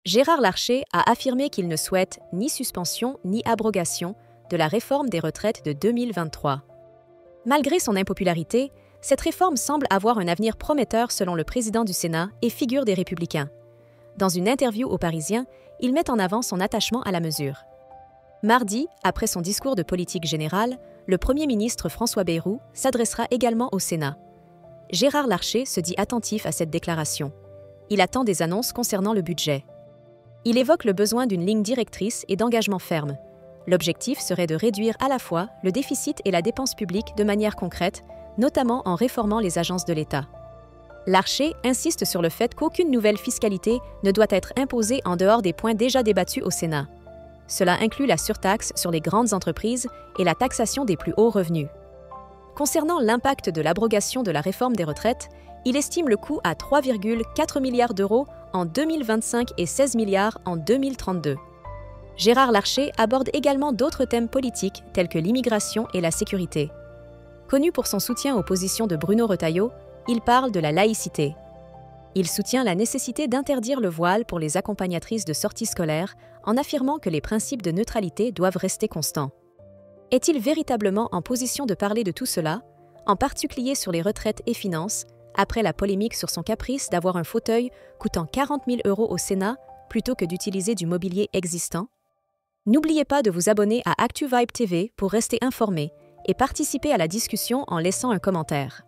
Gérard Larcher a affirmé qu'il ne souhaite ni suspension ni abrogation de la réforme des retraites de 2023. Malgré son impopularité, cette réforme semble avoir un avenir prometteur selon le président du Sénat et figure des Républicains. Dans une interview aux Parisiens, il met en avant son attachement à la mesure. Mardi, après son discours de politique générale, le Premier ministre François Bayrou s'adressera également au Sénat. Gérard Larcher se dit attentif à cette déclaration. Il attend des annonces concernant le budget. Il évoque le besoin d'une ligne directrice et d'engagement ferme. L'objectif serait de réduire à la fois le déficit et la dépense publique de manière concrète, notamment en réformant les agences de l'État. Larcher insiste sur le fait qu'aucune nouvelle fiscalité ne doit être imposée en dehors des points déjà débattus au Sénat. Cela inclut la surtaxe sur les grandes entreprises et la taxation des plus hauts revenus. Concernant l'impact de l'abrogation de la réforme des retraites, il estime le coût à 3,4 milliards d'euros en 2025 et 16 milliards en 2032. Gérard Larcher aborde également d'autres thèmes politiques tels que l'immigration et la sécurité. Connu pour son soutien aux positions de Bruno Retailleau, il parle de la laïcité. Il soutient la nécessité d'interdire le voile pour les accompagnatrices de sorties scolaires en affirmant que les principes de neutralité doivent rester constants. Est-il véritablement en position de parler de tout cela, en particulier sur les retraites et finances, après la polémique sur son caprice d'avoir un fauteuil coûtant 40 000 € au Sénat plutôt que d'utiliser du mobilier existant? N'oubliez pas de vous abonner à ActuVibe TV pour rester informé et participer à la discussion en laissant un commentaire.